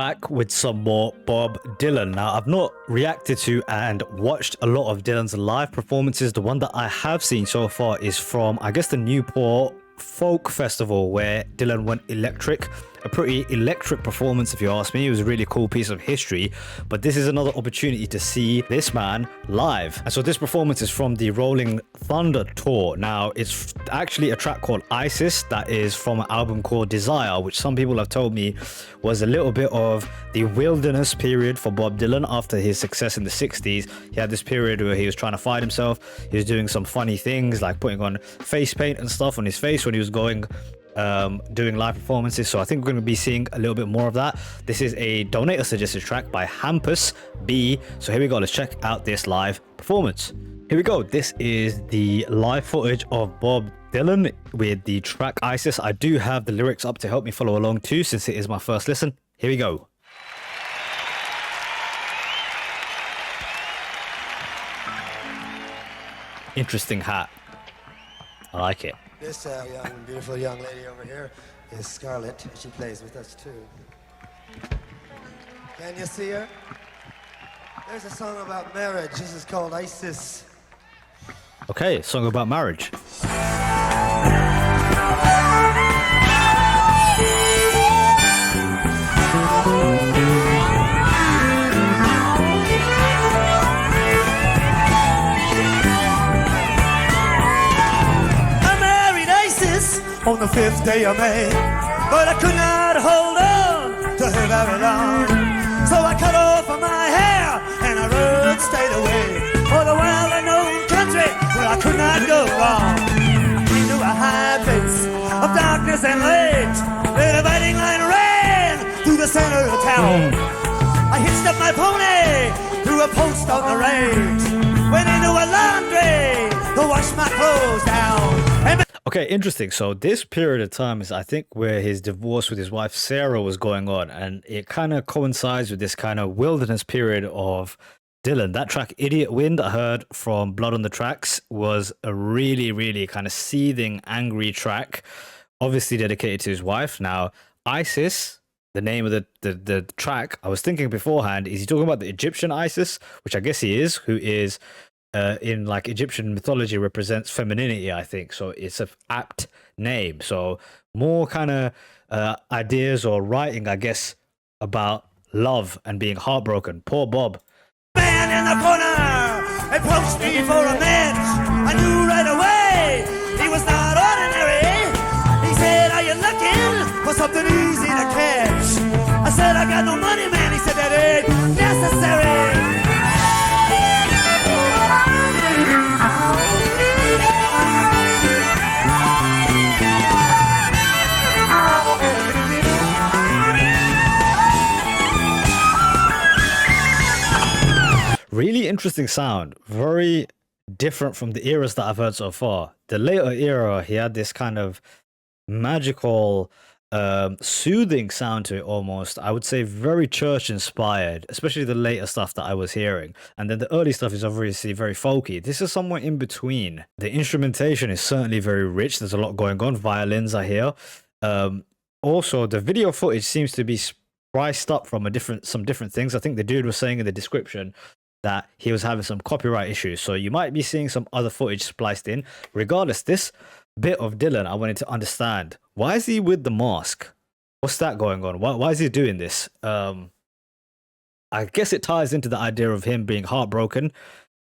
back with some more Bob Dylan. Now, I've not reacted to and watched a lot of Dylan's live performances. The one that I have seen so far is from, I guess, the Newport Folk Festival, where Dylan went electric. A pretty electric performance, if you ask me. It was a really cool piece of history, but this is another opportunity to see this man live. And so this performance is from the Rolling Thunder tour. Now, it's actually a track called Isis that is from an album called Desire, which some people have told me was a little bit of the wilderness period for Bob Dylan after his success in the 60s. He had this period where he was trying to find himself. He was doing some funny things like putting on face paint and stuff on his face when he was doing live performances. So I think we're going to be seeing a little bit more of that. This is a donator suggested track by Hampus B. So here we go. Let's check out this live performance. Here we go. This is the live footage of Bob Dylan with the track Isis. I do have the lyrics up to help me follow along too, since it is my first listen. Here we go. Interesting hat. I like it. This young, beautiful young lady over here is Scarlett. She plays with us too. Can you see her? There's a song about marriage. This is called Isis. Okay, song about marriage. On the 5th day of May, but I could not hold on to her very long. So I cut off my hair and I rode straight away for the well-known country where I could not go wrong. I came to a high place of darkness and light, where the dividing line ran through the center of the town. I hitched up my pony through a post on the right, went into a laundry to wash my clothes down. Okay, interesting. So this period of time is, I think, where his divorce with his wife Sarah was going on, and it kind of coincides with this kind of wilderness period of Dylan. That track Idiot Wind I heard from Blood on the Tracks was a really, really kind of seething, angry track, obviously dedicated to his wife. Now, Isis, the name of the track, I was thinking beforehand, is he talking about the Egyptian Isis, which I guess he is, who is in like Egyptian mythology represents femininity, I think. So it's an apt name. So more kind of ideas or writing, I guess, about love and being heartbroken. Poor Bob. Man in the corner approached me for a match. I knew right away he was not ordinary. He said, "Are you looking for something easy to catch?" I said, "I got no money, man." He said, "That ain't necessary." Really interesting sound, very different from the eras that I've heard so far. The later era, he had this kind of magical, soothing sound to it almost. I would say very church inspired, especially the later stuff that I was hearing. And then the early stuff is obviously very folky. This is somewhere in between. The instrumentation is certainly very rich. There's a lot going on. Violins are here. Also, the video footage seems to be spiced up from some different things. I think the dude was saying in the description that he was having some copyright issues, so you might be seeing some other footage spliced in. Regardless, this bit of Dylan, I wanted to understand, why is he with the mask? What's that going on? Why is he doing this? I guess it ties into the idea of him being heartbroken,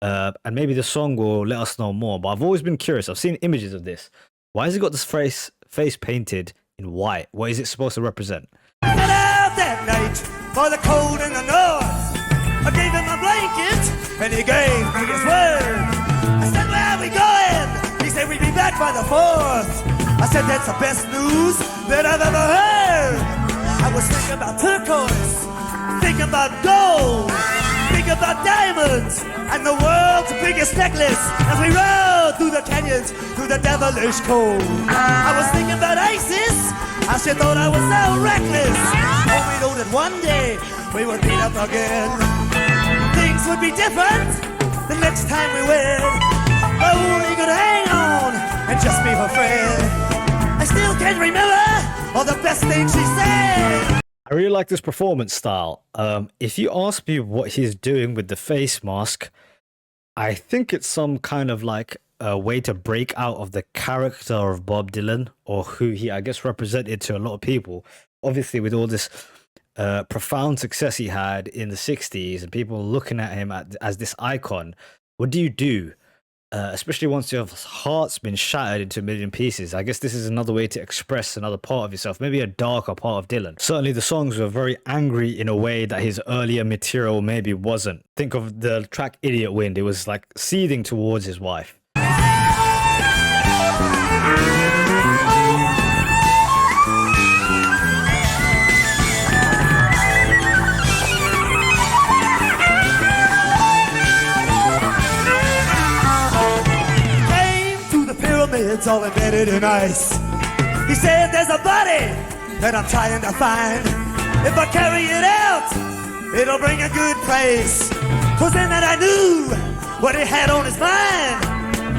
and maybe the song will let us know more. But I've always been curious. I've seen images of this. Why has he got this face painted in white? What is it supposed to represent? I set out that night for the cold in the north. I gave him a blanket, and he gave me his word. I said, "Where are we going?" He said, "We'll be back by the 4th. I said, "That's the best news that I've ever heard." I was thinking about turquoise, thinking about gold, thinking about diamonds, and the world's biggest necklace as we rode through the canyons, through the devilish cold. I was thinking about Isis, how she thought I was so reckless. Oh, we know that one day we would meet up again. Things would be different the next time we win. Oh, we could hang on and just be her friend. I still can't remember all the best things she said. I I really like this performance style. If you ask me what he's doing with the face mask, I think it's some kind of like a way to break out of the character of Bob Dylan, or who he, I guess, represented to a lot of people. Obviously, with all this profound success he had in the 60s and people looking at him as this icon, what do you do? Especially once your heart's been shattered into a million pieces. I guess this is another way to express another part of yourself, maybe a darker part of Dylan. Certainly the songs were very angry in a way that his earlier material maybe wasn't. Think of the track Idiot Wind, it was like seething towards his wife. It's all embedded in ice. He said there's a body that I'm trying to find. If I carry it out, it'll bring a good price. 'Twas then that I knew what he had on his mind.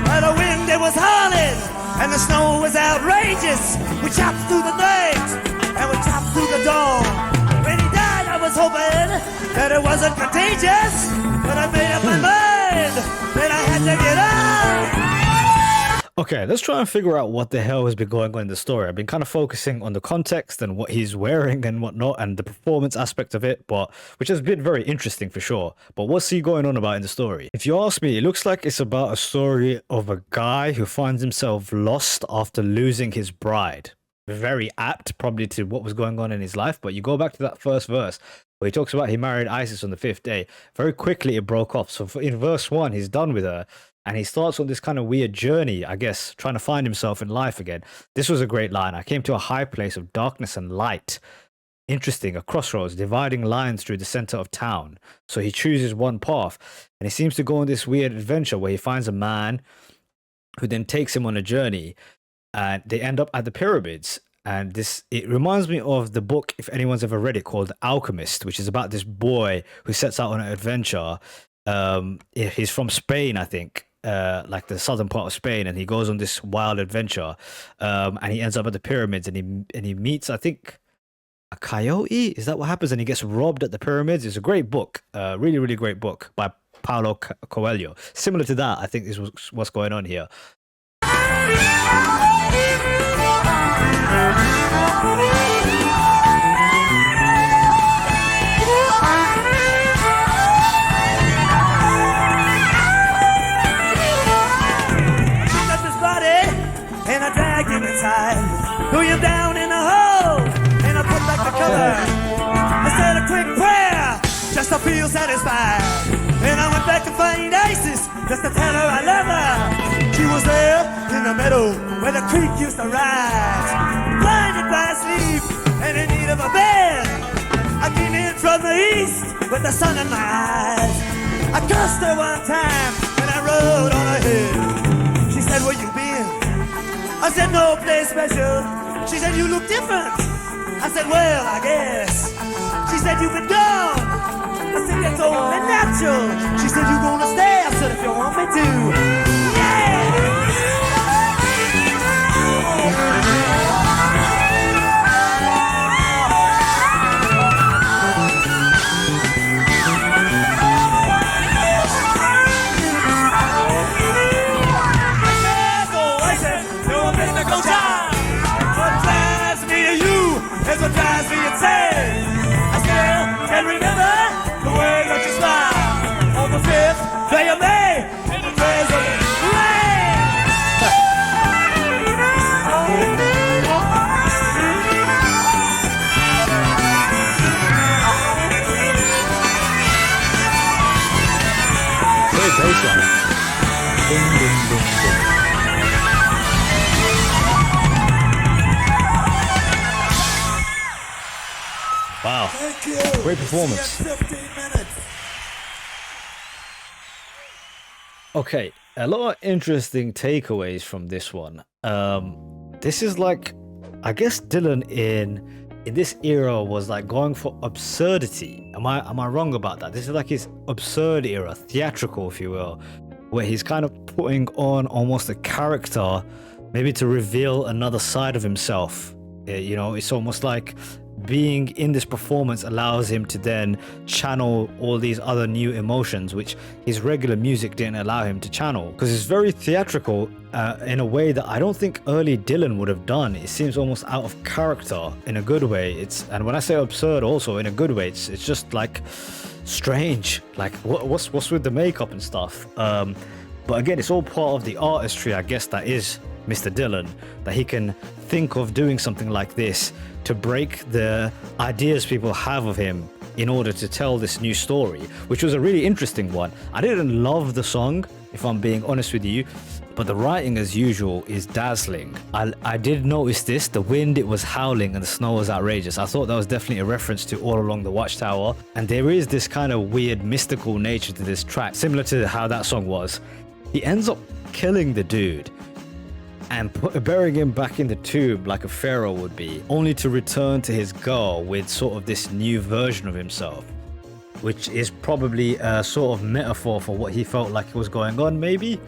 By the wind it was howling and the snow was outrageous. We chopped through the night and we chopped through the dawn. When he died I was hoping that it wasn't contagious, but I made up my mind that I had to get out. Okay, let's try and figure out what the hell has been going on in the story. I've been kind of focusing on the context and what he's wearing and whatnot and the performance aspect of it, but which has been very interesting for sure. But what's he going on about in the story? If you ask me, it looks like it's about a story of a guy who finds himself lost after losing his bride. Very apt probably to what was going on in his life, but you go back to that first verse where he talks about he married Isis on the 5th day. Very quickly it broke off. So in verse 1, he's done with her. And he starts on this kind of weird journey, I guess, trying to find himself in life again. This was a great line. I came to a high place of darkness and light. Interesting, a crossroads, dividing lines through the center of town. So he chooses one path. And he seems to go on this weird adventure where he finds a man who then takes him on a journey. And they end up at the pyramids. And it reminds me of the book, if anyone's ever read it, called The Alchemist, which is about this boy who sets out on an adventure. He's from Spain, I think. Like the southern part of Spain, and he goes on this wild adventure, and he ends up at the pyramids, and he meets, I think, a coyote. Is that what happens? And he gets robbed at the pyramids. It's a great book, really, really great book by Paulo Coelho. Similar to that, I think this was what's going on here. And I dragged him inside, threw him down in a hole, and I put back the cover. I said a quick prayer, just to feel satisfied. And I went back to find Isis, just to tell her I love her. She was there in the meadow where the creek used to rise, blinded by sleep and in need of a bed. I came in from the east with the sun in my eyes. I cursed her one time and I rode on her head. She said, where you been? I said, no place special. She said, you look different. I said, well, I guess. She said, you've been gone. I said, that's only natural. She said, you're gonna stay. I said, if you want me to. Yeah! What drives me insane. I still can remember the way that you smile on the 5th day of May in the days of rain. Great bass line. Ding, ding, ding, ding. Wow. Great performance. Okay, a lot of interesting takeaways from this one. This is like, I guess Dylan in this era was like going for absurdity. Am I wrong about that? This is like his absurd era, theatrical, if you will, where he's kind of putting on almost a character, maybe to reveal another side of himself. You know, it's almost like being in this performance allows him to then channel all these other new emotions which his regular music didn't allow him to channel, because it's very theatrical in a way that I don't think early Dylan would have done. It seems almost out of character in a good way. And when I say absurd also in a good way, it's just like strange, like what's with the makeup and stuff. But again, it's all part of the artistry, I guess, that is Mr. Dylan, that he can think of doing something like this to break the ideas people have of him in order to tell this new story, which was a really interesting one. I didn't love the song, if I'm being honest with you, but the writing as usual is dazzling. I did notice this, the wind, it was howling and the snow was outrageous. I thought that was definitely a reference to All Along the Watchtower, and there is this kind of weird mystical nature to this track, similar to how that song was. He ends up killing the dude and burying him back in the tomb like a pharaoh would be, only to return to his girl with sort of this new version of himself, which is probably a sort of metaphor for what he felt like was going on, maybe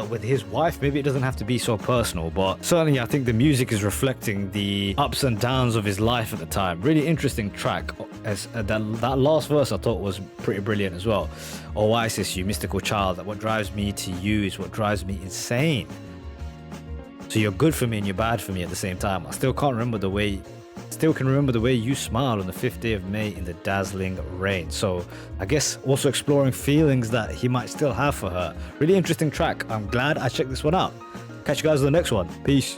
with his wife. Maybe it doesn't have to be so personal, but certainly I think the music is reflecting the ups and downs of his life at the time. Really interesting track. As that last verse I thought was pretty brilliant as well. Oh Isis, you mystical child, that what drives me to you is what drives me insane. So you're good for me and you're bad for me at the same time. I still can remember the way you smile on the 5th day of May in the dazzling rain. So I guess also exploring feelings that he might still have for her. Really interesting track. I'm glad I checked this one out. Catch you guys on the next one. Peace.